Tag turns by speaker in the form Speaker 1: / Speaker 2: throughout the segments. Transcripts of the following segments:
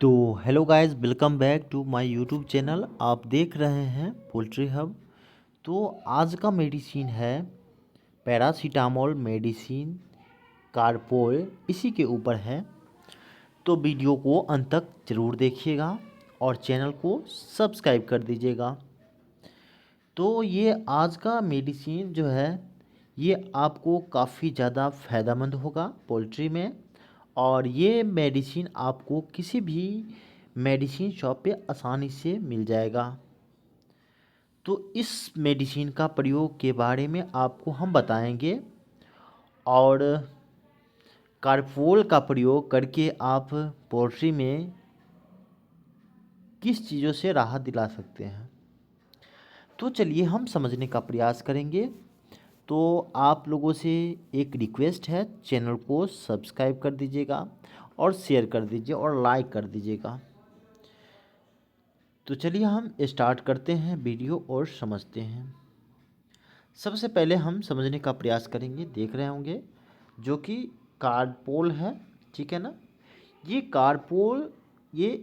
Speaker 1: तो hello guys, welcome back to my YouTube channel. आप देख रहे हैं पोल्ट्री हब। तो आज का मेडिसिन है पैरासीटामोल मेडिसिन कारपोल, इसी के ऊपर है। तो वीडियो को अंत तक ज़रूर देखिएगा और चैनल को सब्सक्राइब कर दीजिएगा। तो ये आज का मेडिसिन जो है ये आपको काफ़ी ज़्यादा फ़ायदेमंद होगा पोल्ट्री में। और ये मेडिसिन आपको किसी भी मेडिसिन शॉप पे आसानी से मिल जाएगा। तो इस मेडिसिन का प्रयोग के बारे में आपको हम बताएंगे और कारपोल का प्रयोग करके आप पोल्ट्री में किस चीज़ों से राहत दिला सकते हैं। तो चलिए हम समझने का प्रयास करेंगे। तो आप लोगों से एक रिक्वेस्ट है, चैनल को सब्सक्राइब कर दीजिएगा और शेयर कर दीजिए और लाइक कर दीजिएगा। तो चलिए हम स्टार्ट करते हैं वीडियो और समझते हैं। सबसे पहले हम समझने का प्रयास करेंगे, देख रहे होंगे जो कि कारपोल है, ठीक है ना। ये कारपोल ये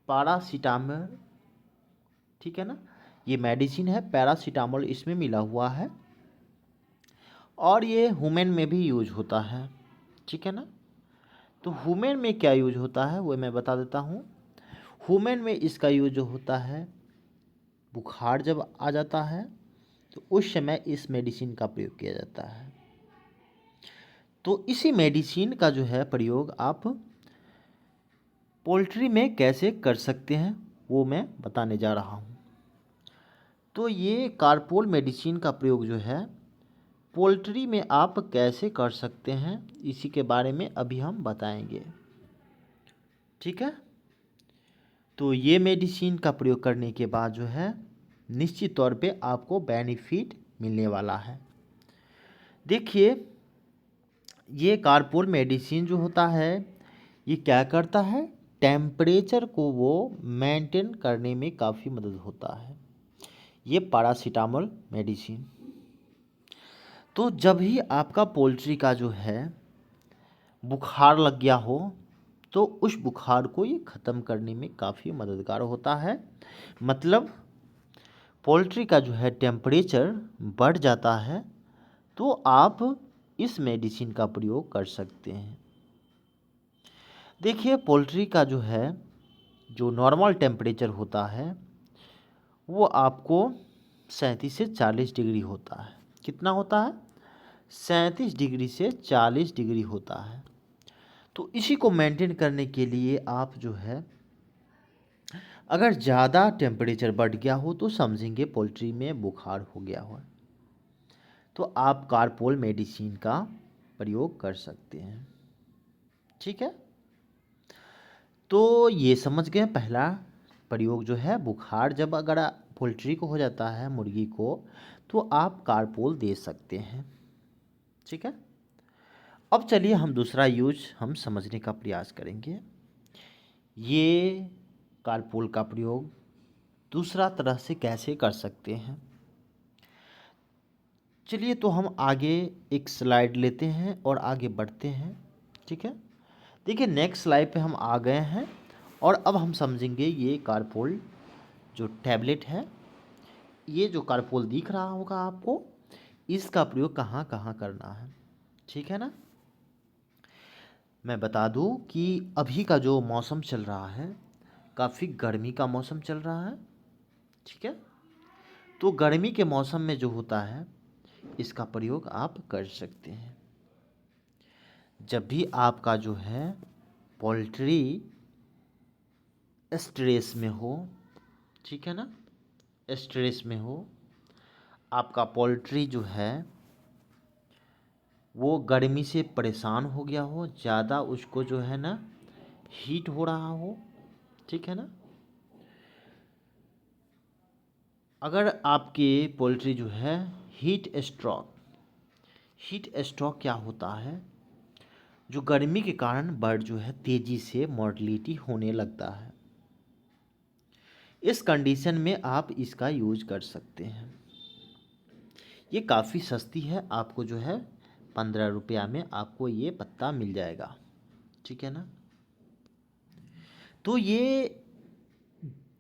Speaker 1: पैरासीटामोल, ठीक है ना, ये मेडिसिन है पैरासीटामोल इसमें मिला हुआ है और ये ह्यूमन में भी यूज होता है, ठीक है ना। तो ह्यूमन में क्या यूज होता है वो मैं बता देता हूँ। ह्यूमन में इसका यूज जो होता है, बुखार जब आ जाता है तो उस समय इस मेडिसिन का प्रयोग किया जाता है। तो इसी मेडिसिन का जो है प्रयोग आप पोल्ट्री में कैसे कर सकते हैं वो मैं बताने जा रहा हूँ। तो ये कारपोल मेडिसिन का प्रयोग जो है पोल्ट्री में आप कैसे कर सकते हैं, इसी के बारे में अभी हम बताएंगे, ठीक है। तो ये मेडिसिन का प्रयोग करने के बाद जो है निश्चित तौर पे आपको बेनिफिट मिलने वाला है। देखिए, ये कारपोल मेडिसिन जो होता है ये क्या करता है, टेम्परेचर को वो मेंटेन करने में काफ़ी मदद होता है, ये पैरासीटामोल मेडिसिन। तो जब ही आपका पोल्ट्री का जो है बुखार लग गया हो तो उस बुखार को ये ख़त्म करने में काफ़ी मददगार होता है। मतलब पोल्ट्री का जो है टेम्परेचर बढ़ जाता है तो आप इस मेडिसिन का प्रयोग कर सकते हैं। देखिए, पोल्ट्री का जो है जो नॉर्मल टेम्परेचर होता है वो आपको 37 से 40 डिग्री होता है। कितना होता है? 37 डिग्री से 40 डिग्री होता है। तो इसी को मेंटेन करने के लिए आप जो है अगर ज़्यादा टेम्परेचर बढ़ गया हो तो समझेंगे पोल्ट्री में बुखार हो गया हो, तो आप कारपोल मेडिसिन का प्रयोग कर सकते हैं, ठीक है। तो ये समझ गए पहला प्रयोग जो है, बुखार जब अगर पोल्ट्री को हो जाता है, मुर्गी को, तो आप कारपोल दे सकते हैं, ठीक है। अब चलिए हम दूसरा यूज हम समझने का प्रयास करेंगे। ये कारपोल का प्रयोग दूसरा तरह से कैसे कर सकते हैं। चलिए तो हम आगे एक स्लाइड लेते हैं और आगे बढ़ते हैं, ठीक है। देखिए, नेक्स्ट स्लाइड पे हम आ गए हैं और अब हम समझेंगे ये कारपोल जो टैबलेट है, ये जो कारपोल दिख रहा होगा आपको, इसका प्रयोग कहाँ कहाँ करना है, ठीक है ना। मैं बता दूं कि अभी का जो मौसम चल रहा है काफ़ी गर्मी का मौसम चल रहा है, ठीक है। तो गर्मी के मौसम में जो होता है इसका प्रयोग आप कर सकते हैं। जब भी आपका जो है पोल्ट्री स्ट्रेस में हो, ठीक है ना, स्ट्रेस में हो, आपका पोल्ट्री जो है वो गर्मी से परेशान हो गया हो, ज़्यादा उसको जो है ना हीट हो रहा हो, ठीक है ना। अगर आपके पोल्ट्री जो है हीट स्ट्रोक क्या होता है, जो गर्मी के कारण बर्ड जो है तेज़ी से मोर्टलिटी होने लगता है, इस कंडीशन में आप इसका यूज कर सकते हैं। ये काफ़ी सस्ती है, आपको जो है 15 रुपया में आपको ये पत्ता मिल जाएगा, ठीक है ना। तो ये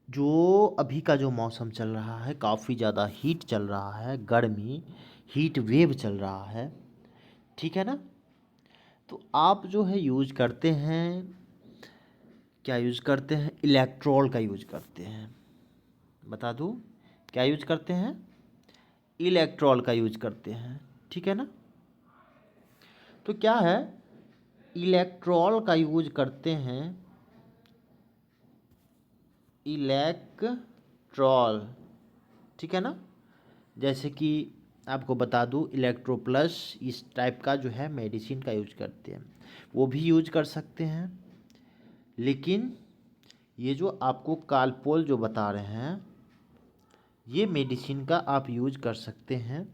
Speaker 1: जो अभी का जो मौसम चल रहा है, काफ़ी ज़्यादा हीट चल रहा है, गर्मी, हीट वेव चल रहा है, ठीक है ना। तो आप जो है यूज करते हैं, क्या यूज करते हैं, इलेक्ट्रॉल का यूज करते हैं। बता दूं क्या यूज करते हैं, इलेक्ट्रॉल का यूज करते हैं, ठीक है ना। तो क्या है, इलेक्ट्रॉल का यूज करते हैं, इलेक्ट्रॉल, ठीक है ना। जैसे कि आपको बता दूं, इलेक्ट्रो प्लस इस टाइप का जो है मेडिसिन का यूज करते हैं, वो भी यूज कर सकते हैं। लेकिन ये जो आपको कालपोल जो बता रहे हैं, ये मेडिसिन का आप यूज कर सकते हैं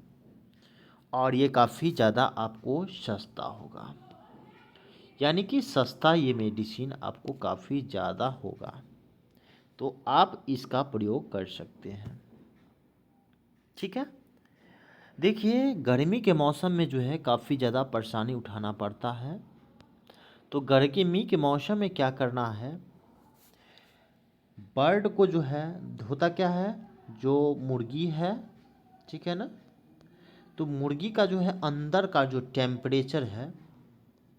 Speaker 1: और ये काफ़ी ज़्यादा आपको सस्ता होगा, यानी कि सस्ता ये मेडिसिन आपको काफ़ी ज़्यादा होगा, तो आप इसका प्रयोग कर सकते हैं, ठीक है। देखिए गर्मी के मौसम में जो है काफ़ी ज़्यादा परेशानी उठाना पड़ता है। तो गर्मी के मौसम में क्या करना है, बर्ड को जो है, होता क्या है, जो मुर्गी है, ठीक है ना, तो मुर्गी का जो है अंदर का जो टेम्परेचर है,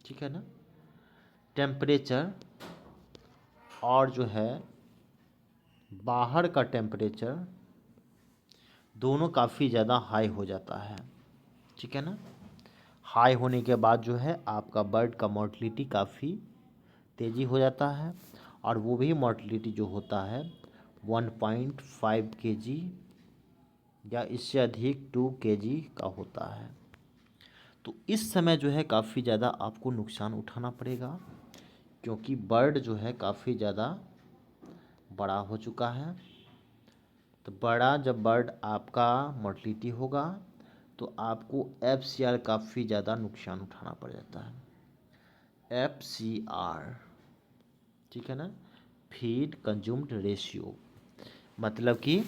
Speaker 1: ठीक है ना, टेम्परेचर और जो है बाहर का टेम्परेचर दोनों काफ़ी ज़्यादा हाई हो जाता है, ठीक है ना। हाई होने के बाद जो है आपका बर्ड का मोर्टलिटी काफ़ी तेज़ी हो जाता है, और वो भी मोर्टलिटी जो होता है 1.5 kg या इससे अधिक 2 kg का होता है। तो इस समय जो है काफ़ी ज़्यादा आपको नुकसान उठाना पड़ेगा, क्योंकि बर्ड जो है काफ़ी ज़्यादा बड़ा हो चुका है। तो बड़ा जब बर्ड आपका मोर्टलिटी होगा तो आपको FCR काफ़ी ज़्यादा नुकसान उठाना पड़ जाता है। FCR, ठीक है ना, फीड कंज्यूम्ड रेशियो, मतलब कि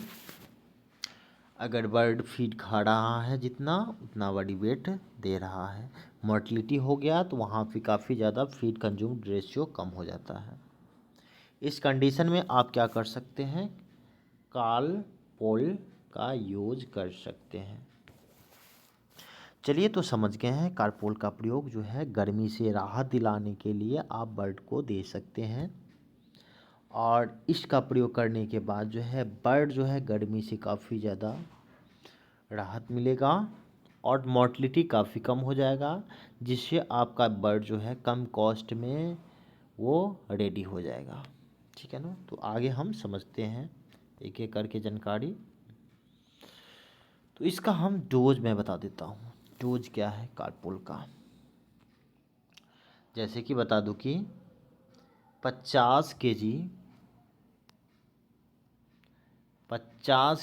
Speaker 1: अगर बर्ड फीड खा रहा है जितना, उतना बॉडी वेट दे रहा है, मोर्टलिटी हो गया तो वहाँ पे काफ़ी ज़्यादा फीड कंज्यूम्ड रेशियो कम हो जाता है। इस कंडीशन में आप क्या कर सकते हैं, कालपोल का यूज कर सकते हैं। चलिए तो समझ गए हैं, कारपोल का प्रयोग जो है गर्मी से राहत दिलाने के लिए आप बर्ड को दे सकते हैं, और इसका प्रयोग करने के बाद जो है बर्ड जो है गर्मी से काफ़ी ज़्यादा राहत मिलेगा और मोर्टलिटी काफ़ी कम हो जाएगा, जिससे आपका बर्ड जो है कम कॉस्ट में वो रेडी हो जाएगा, ठीक है ना। तो आगे हम समझते हैं एक एक करके जानकारी। तो इसका हम डोज मैं बता देता हूँ, डोज क्या है कारपोल का। जैसे कि बता दूं कि 50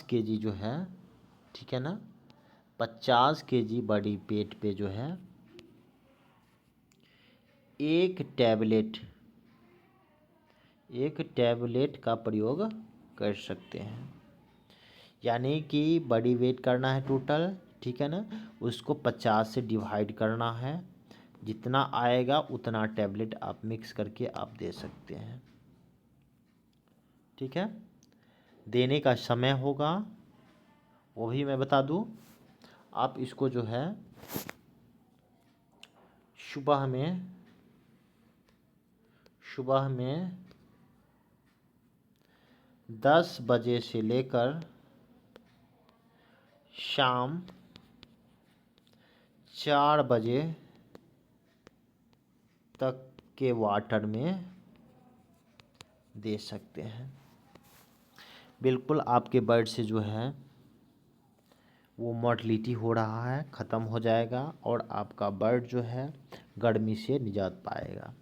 Speaker 1: केजी जो है, ठीक है ना, 50 केजी बॉडी वेट पे जो है एक टैबलेट का प्रयोग कर सकते हैं। यानी कि बॉडी वेट करना है टोटल, ठीक है ना, उसको 50 से डिवाइड करना है, जितना आएगा उतना टैबलेट आप मिक्स करके आप दे सकते हैं, ठीक है। देने का समय होगा वो भी मैं बता दूं, आप इसको जो है सुबह में 10 बजे से लेकर शाम 4 बजे तक के वाटर में दे सकते हैं। बिल्कुल आपके बर्ड से जो है वो मोर्टलिटी हो रहा है ख़त्म हो जाएगा, और आपका बर्ड जो है गर्मी से निजात पाएगा।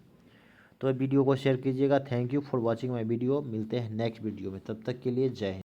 Speaker 1: तो वीडियो को शेयर कीजिएगा। Thank you for watching my video. मिलते हैं नेक्स्ट वीडियो में, तब तक के लिए जय हिंद।